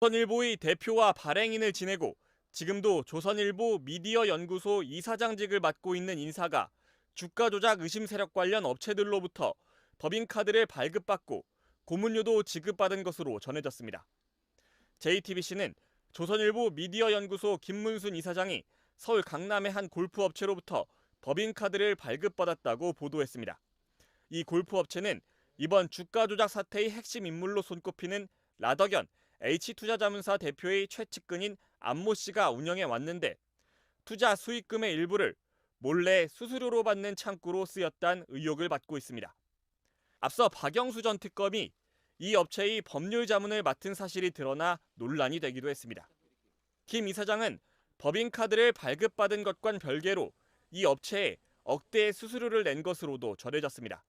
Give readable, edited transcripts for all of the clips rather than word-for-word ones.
조선일보의 대표와 발행인을 지내고 지금도 조선일보 미디어연구소 이사장직을 맡고 있는 인사가 주가 조작 의심 세력 관련 업체들로부터 법인카드를 발급받고 고문료도 지급받은 것으로 전해졌습니다. JTBC는 조선일보 미디어연구소 김문순 이사장이 서울 강남의 한 골프업체로부터 법인카드를 발급받았다고 보도했습니다. 이 골프업체는 이번 주가 조작 사태의 핵심 인물로 손꼽히는 라더견 H투자자문사 대표의 최측근인 안모 씨가 운영해 왔는데 투자 수익금의 일부를 몰래 수수료로 받는 창구로 쓰였다는 의혹을 받고 있습니다. 앞서 박영수 전 특검이 이 업체의 법률 자문을 맡은 사실이 드러나 논란이 되기도 했습니다. 김 이사장은 법인카드를 발급받은 것과는 별개로 이 업체에 억대의 수수료를 낸 것으로도 전해졌습니다.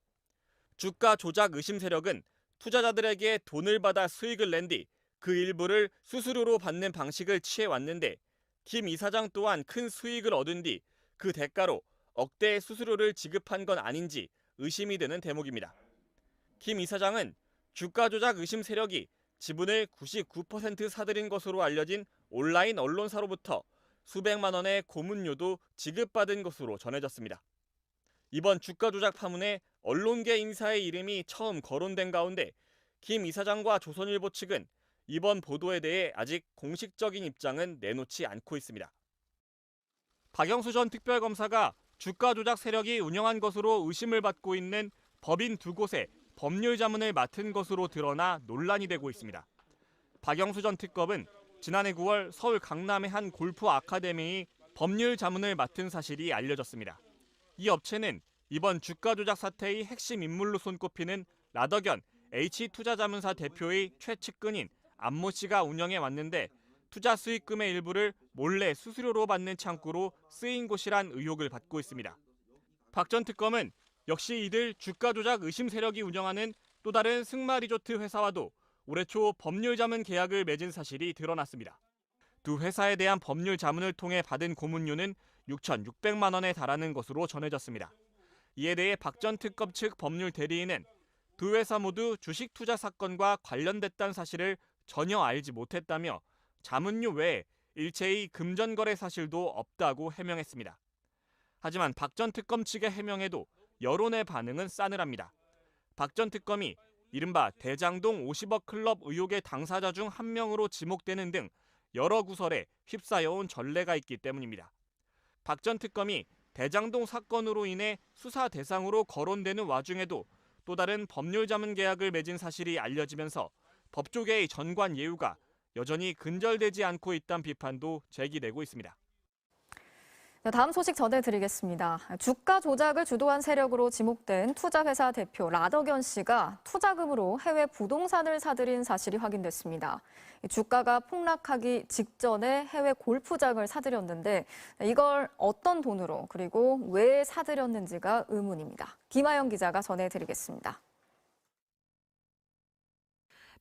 주가 조작 의심 세력은 투자자들에게 돈을 받아 수익을 낸 뒤 그 일부를 수수료로 받는 방식을 취해왔는데 김 이사장 또한 큰 수익을 얻은 뒤 그 대가로 억대의 수수료를 지급한 건 아닌지 의심이 드는 대목입니다. 김 이사장은 주가 조작 의심 세력이 지분을 99% 사들인 것으로 알려진 온라인 언론사로부터 수백만 원의 고문료도 지급받은 것으로 전해졌습니다. 이번 주가 조작 파문에 언론계 인사의 이름이 처음 거론된 가운데 김 이사장과 조선일보 측은 이번 보도에 대해 아직 공식적인 입장은 내놓지 않고 있습니다. 박영수 전 특별검사가 주가 조작 세력이 운영한 것으로 의심을 받고 있는 법인 두 곳에 법률 자문을 맡은 것으로 드러나 논란이 되고 있습니다. 박영수 전 특검은 지난해 9월 서울 강남의 한 골프 아카데미의 법률 자문을 맡은 사실이 알려졌습니다. 이 업체는 이번 주가 조작 사태의 핵심 인물로 손꼽히는 라더견 H투자자문사 대표의 최측근인 안모 씨가 운영해 왔는데 투자 수익금의 일부를 몰래 수수료로 받는 창구로 쓰인 곳이란 의혹을 받고 있습니다. 박 전 특검은 역시 이들 주가 조작 의심 세력이 운영하는 또 다른 승마 리조트 회사와도 올해 초 법률 자문 계약을 맺은 사실이 드러났습니다. 두 회사에 대한 법률 자문을 통해 받은 고문료는 6,600만 원에 달하는 것으로 전해졌습니다. 이에 대해 박 전 특검 측 법률 대리인은 두 회사 모두 주식 투자 사건과 관련됐다는 사실을 전혀 알지 못했다며 자문료 외에 일체의 금전거래 사실도 없다고 해명했습니다. 하지만 박 전 특검 측의 해명에도 여론의 반응은 싸늘합니다. 박 전 특검이 이른바 대장동 50억 클럽 의혹의 당사자 중 한 명으로 지목되는 등 여러 구설에 휩싸여온 전례가 있기 때문입니다. 박 전 특검이 대장동 사건으로 인해 수사 대상으로 거론되는 와중에도 또 다른 법률 자문 계약을 맺은 사실이 알려지면서 법조계의 전관 예우가 여전히 근절되지 않고 있다는 비판도 제기되고 있습니다. 다음 소식 전해드리겠습니다. 주가 조작을 주도한 세력으로 지목된 투자회사 대표 라더견 씨가 투자금으로 해외 부동산을 사들인 사실이 확인됐습니다. 주가가 폭락하기 직전에 해외 골프장을 사들였는데 이걸 어떤 돈으로 그리고 왜 사들였는지가 의문입니다. 김하영 기자가 전해드리겠습니다.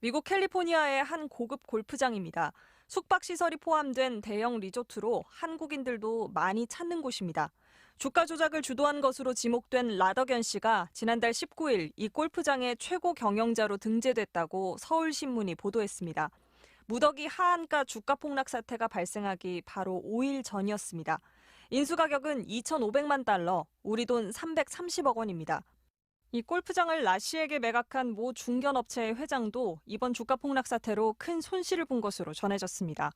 미국 캘리포니아의 한 고급 골프장입니다. 숙박시설이 포함된 대형 리조트로 한국인들도 많이 찾는 곳입니다. 주가 조작을 주도한 것으로 지목된 라더견 씨가 지난달 19일 이 골프장의 최고 경영자로 등재됐다고 서울신문이 보도했습니다. 무더기 하한가 주가 폭락 사태가 발생하기 바로 5일 전이었습니다. 인수가격은 2,500만 달러, 우리 돈 330억 원입니다. 이 골프장을 라 씨에게 매각한 모 중견업체의 회장도 이번 주가 폭락 사태로 큰 손실을 본 것으로 전해졌습니다.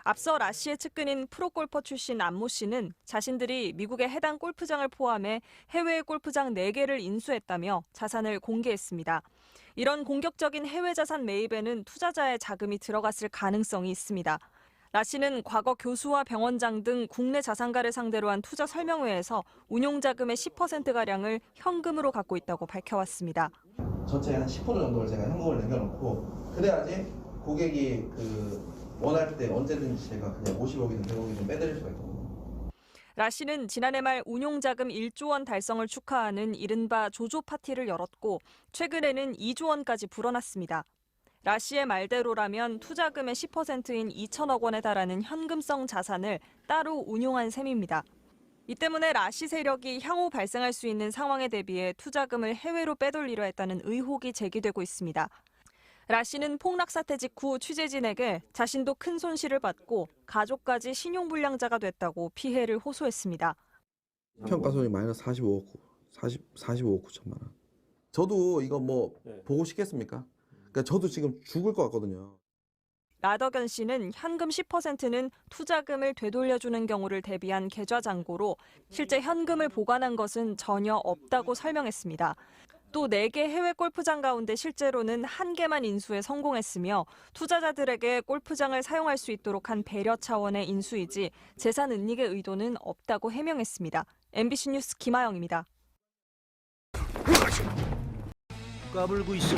앞서 라 씨의 측근인 프로골퍼 출신 안모 씨는 자신들이 미국의 해당 골프장을 포함해 해외 골프장 4개를 인수했다며 자산을 공개했습니다. 이런 공격적인 해외 자산 매입에는 투자자의 자금이 들어갔을 가능성이 있습니다. 라 씨는 과거 교수와 병원장 등 국내 자산가를 상대로 한 투자 설명회에서 운용자금의 10%가량을 현금으로 갖고 있다고 밝혀왔습니다. 전체 한 10% 정도를 제가 현금을 남겨놓고 그래야지 고객이 원할 때 언제든지 제가 그냥 50억이든 100억이든 빼드릴 수가 있거든요. 라 씨는 지난해 말 운용자금 1조 원 달성을 축하하는 이른바 조조 파티를 열었고 최근에는 2조 원까지 불어났습니다. 라 씨의 말대로라면 투자금의 10%인 2천억 원에 달하는 현금성 자산을 따로 운용한 셈입니다. 이 때문에 라 씨 세력이 향후 발생할 수 있는 상황에 대비해 투자금을 해외로 빼돌리려 했다는 의혹이 제기되고 있습니다. 라 씨는 폭락 사태 직후 취재진에게 자신도 큰 손실을 받고 가족까지 신용불량자가 됐다고 피해를 호소했습니다. 평가손이 마이너스 45억 9천만 원. 저도 이거 뭐 보고 싶겠습니까? 그러니까 저도 지금 죽을 것 같거든요. 라더견 씨는 현금 10%는 투자금을 되돌려주는 경우를 대비한 계좌잔고로 실제 현금을 보관한 것은 전혀 없다고 설명했습니다. 또 4개 해외 골프장 가운데 실제로는 1개만 인수에 성공했으며 투자자들에게 골프장을 사용할 수 있도록 한 배려 차원의 인수이지 재산 은닉의 의도는 없다고 해명했습니다. MBC 뉴스 김아영입니다. 까불고 있어.